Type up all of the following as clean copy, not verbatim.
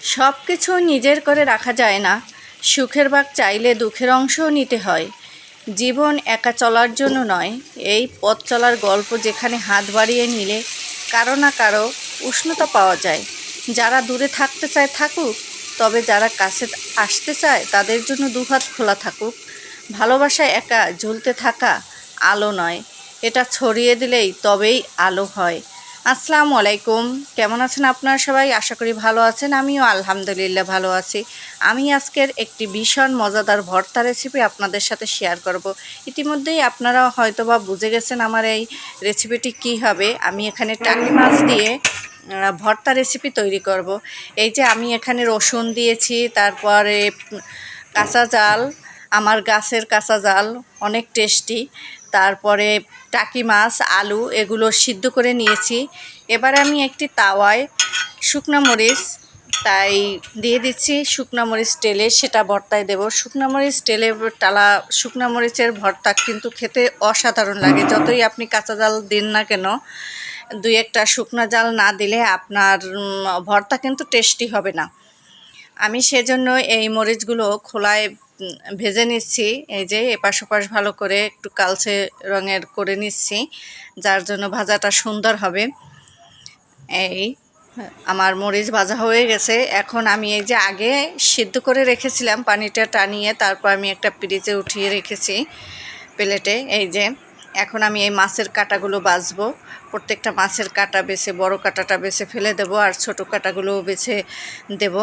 সব কিছু নিজের করে রাখা যায় না। সুখের ভাগ চাইলে দুঃখের অংশও নিতে হয়। জীবন একা চলার জন্য নয়, এই পথ চলার গল্প যেখানে হাত বাড়িয়ে নিলে কারো না কারো উষ্ণতা পাওয়া যায়। যারা দূরে থাকতে চায় থাকুক, তবে যারা কাছে আসতে চায় তাদের জন্য দুহাত খোলা থাকুক। ভালোবাসা একা ঝুলতে থাকা আলো নয়, এটা ছড়িয়ে দিলেই তবেই আলো হয়। আসসালামু আলাইকুম, কেমন আছেন আপনারা সবাই? আশা করি ভালো আছেন। আমিও আলহামদুলিল্লাহ ভালো আছি। আমি আজকের একটি ভীষণ মজাদার ভর্তা রেসিপি আপনাদের সাথে শেয়ার করব। ইতিমধ্যেই আপনারা হয়তোবা বুঝে গেছেন আমার এই রেসিপিটি কী হবে। আমি এখানে টাকি মাছ দিয়ে ভর্তা রেসিপি তৈরি করব। এই যে আমি এখানে রসুন দিয়েছি, তারপরে কাঁচা জাল, আমার গাছের কাঁচা জাল, অনেক টেস্টি। তারপরে টাকি মাছ, আলু এগুলো সিদ্ধ করে নিয়েছি। এবার আমি একটি তাওয়ায় শুকনো মরিচ তাই দিয়ে দিচ্ছি, শুকনো মরিচ টেলে সেটা ভর্তায় দেব। শুকনো মরিচ টেলে টালা শুকনো মরিচের ভর্তা কিন্তু খেতে অসাধারণ লাগে। যতই আপনি কাঁচা জাল দিন না কেন, দুই একটা শুকনো জাল না দিলে আপনার ভর্তা কিন্তু টেস্টি হবে না। আমি সেজন্য এই মরিচগুলো খোলায় ভেজে নিচ্ছি। এই যে এপাশ ওপাশ ভালো করে একটু কালচে রঙের করে নিচ্ছি, যার জন্য ভাজাটা সুন্দর হবে। এই আমার মরিচ ভাজা হয়ে গেছে। এখন আমি এই যে আগে সিদ্ধ করে রেখেছিলাম, পানিটা টানিয়ে তারপর আমি একটা পিরিচে উঠিয়ে রেখেছি প্লেটে। এই যে এখন আমি এই মাছের কাঁটাগুলো বাছবো। প্রত্যেকটা মাছের কাঁটা বেছে, বড় কাঁটাটা বেছে ফেলে দেবো, আর ছোট কাঁটাগুলোও বেছে দেব।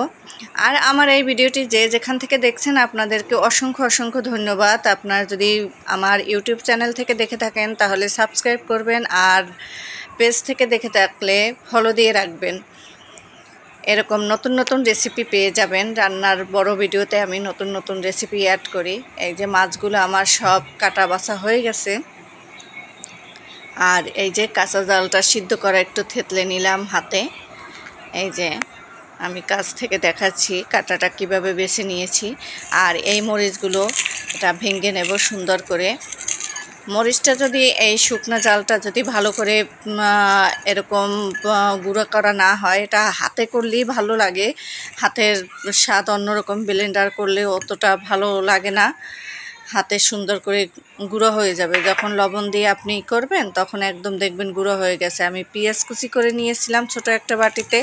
আর আমার এই ভিডিওটি যে যেখান থেকে দেখছেন আপনাদেরকে অসংখ্য অসংখ্য ধন্যবাদ। আপনারা যদি আমার ইউটিউব চ্যানেল থেকে দেখে থাকেন তাহলে সাবস্ক্রাইব করবেন, আর পেজ থেকে দেখে থাকলে ফলো দিয়ে রাখবেন। এরকম নতুন নতুন রেসিপি পেয়ে যাবেন। রান্নার বড় ভিডিওতে আমি নতুন নতুন রেসিপি অ্যাড করি। এই যে মাছগুলো আমার সব কাটা বাছা হয়ে গেছে। আর এই যে কাঁচা জালটা সিদ্ধ করা একটু থেতলে নিলাম হাতে। এই যে আমি কাছ থেকে দেখাচ্ছি কাঁটাটা কিভাবে বেছে নিয়েছি। আর এই মরিচগুলো এটা ভেঙে নেব সুন্দর করে। মরিচটা যদি এই শুকনো জালটা যদি ভালো করে এরকম গুঁড়ো করা না হয়, এটা হাতে করলেই ভালো লাগে। হাতের স্বাদ অন্যরকম, ব্লেন্ডার করলে অতটা ভালো লাগে না। হাতে সুন্দর করে গুঁড়ো হয়ে যাবে। যখন লবণ দিয়ে আপনি করবেন তখন একদম দেখবেন গুঁড়ো হয়ে গেছে। আমি পেঁয়াজ কুচি করে নিয়েছিলাম ছোট একটা বাটিতে,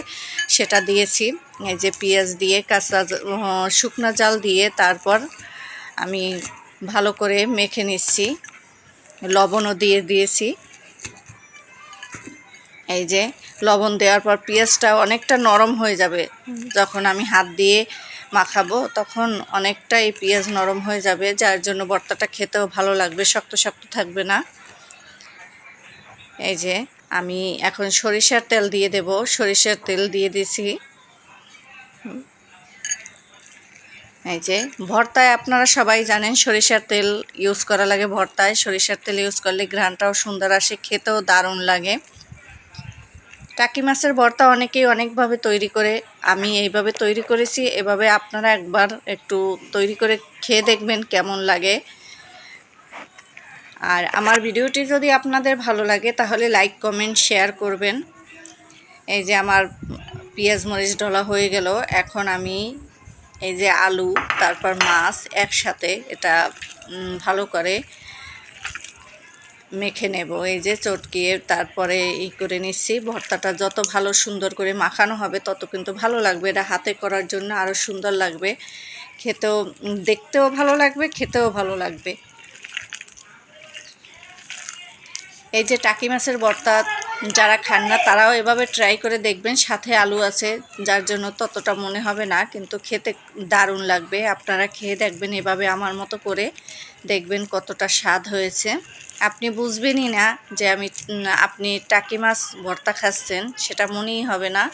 সেটা দিয়েছি। এই যে পেঁয়াজ দিয়ে কাঁচা শুকনো জাল দিয়ে তারপর আমি ভালো করে মেখে নিচ্ছি, লবণও দিয়ে দিয়েছি। এই যে লবণ দেওয়ার পর পেঁয়াজটা অনেকটা নরম হয়ে যাবে। যখন আমি হাত দিয়ে মাখাবো তখন অনেকটা এই পেঁয়াজ নরম হয়ে যাবে, যার জন্য ভর্তাটা খেতেও ভালো লাগবে, শক্ত শক্ত থাকবে না। এই যে আমি এখন সরিষার তেল দিয়ে দেব। সরিষার তেল দিয়ে দিয়েছি। এই যে ভর্তায় আপনারা সবাই জানেন সরিষার তেল ইউজ করা লাগে ভর্তায়। সরিষার তেল ইউজ করলে ঘ্রাণটাও সুন্দর আসে, খেতেও দারুণ লাগে। টাকি মাছের ভর্তা অনেকেই অনেকভাবে তৈরি করে, আমি এইভাবে তৈরি করেছি। এভাবে আপনারা একবার একটু তৈরি করে খেয়ে দেখবেন কেমন লাগে। আর আমার ভিডিওটি যদি আপনাদের ভালো লাগে তাহলে লাইক কমেন্ট শেয়ার করবেন। এই যে আমার পেঁয়াজ মরিচ ঢলা হয়ে গেল। এখন আমি এই যে আলু তারপর মাছ একসাথে এটা ভালো করে মেখে নেব। এই যে চটকিয়ে তারপরে করে নিচ্ছি। ভর্তাটা যত ভালো সুন্দর করে মাখানো হবে তত কিন্তু ভালো লাগবে। এটা হাতে করার জন্য আরও সুন্দর লাগবে, খেতেও দেখতেও ভালো লাগবে, খেতেও ভালো লাগবে। এই যে টাকি মাছের ভর্তা যারা খান না তারাও এভাবে ট্রাই করে দেখবেন। সাথে আলু আছে যার জন্য ততটা মনে হবে না, কিন্তু খেতে দারুণ লাগবে। আপনারা খেয়ে দেখবেন এভাবে আমার মতো করে, দেখবেন কতটা স্বাদ হয়েছে। আপনি বুঝবেনই না যে আপনি টাকি মাছ ভর্তা খাচ্ছেন, সেটা মনেই হবে না,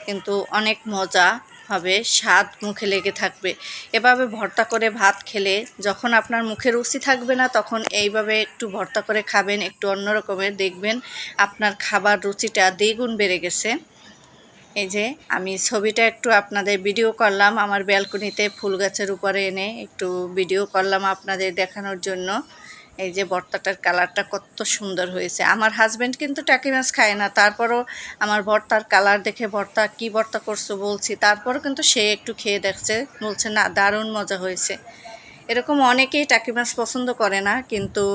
কিন্তু অনেক মজা হবে, স্বাদ মুখে লেগে থাকবে। এভাবে ভর্তা করে ভাত খেলে যখন আপনার মুখে রুচি থাকবে না, তখন এইভাবে একটু ভর্তা করে খাবেন, একটু অন্য রকমের, দেখবেন আপনার খাবার রুচিটা দ্বিগুণ বেড়ে গেছে। এই যে আমি ছবিটা একটু আপনাদের ভিডিও করলাম, আমার ব্যালকনিতে ফুল গাছের উপরে এনে একটু ভিডিও করলাম আপনাদের দেখানোর জন্য। এই যে ভর্তাটার কালারটা কত সুন্দর হয়েছে। আমার হাজব্যান্ড কিন্তু টাকি মাছ খায় না, তারপরও আমার ভর্তার কালার দেখে কি ভর্তা করছো বলছি, তারপরও কিন্তু সে একটু খেয়ে দেখছে, বলছে না দারুণ মজা হয়েছে। এরকম অনেকেই টাকি মাছ পছন্দ করে না, কিন্তু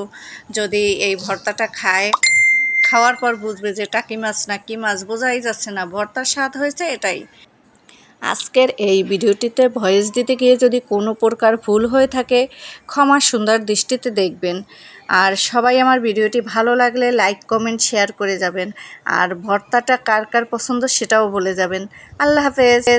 যদি এই ভর্তাটা খাওয়ার পর বুঝবে যে টাকি মাছ না কি মাছ বোঝাই যাচ্ছে না, ভর্তার স্বাদ হয়েছে এটাই। আজকের এই ভিডিওটিতে ভয়েস দিতে গিয়ে যদি কোনো প্রকার ভুল হয়ে থাকে ক্ষমা সুন্দর দৃষ্টিতে দেখবেন। আর সবাই আমার ভিডিওটি ভালো লাগলে লাইক কমেন্ট শেয়ার করে যাবেন। আর ভর্তাটা কার কার পছন্দ সেটাও বলে যাবেন। আল্লাহ হাফেজ।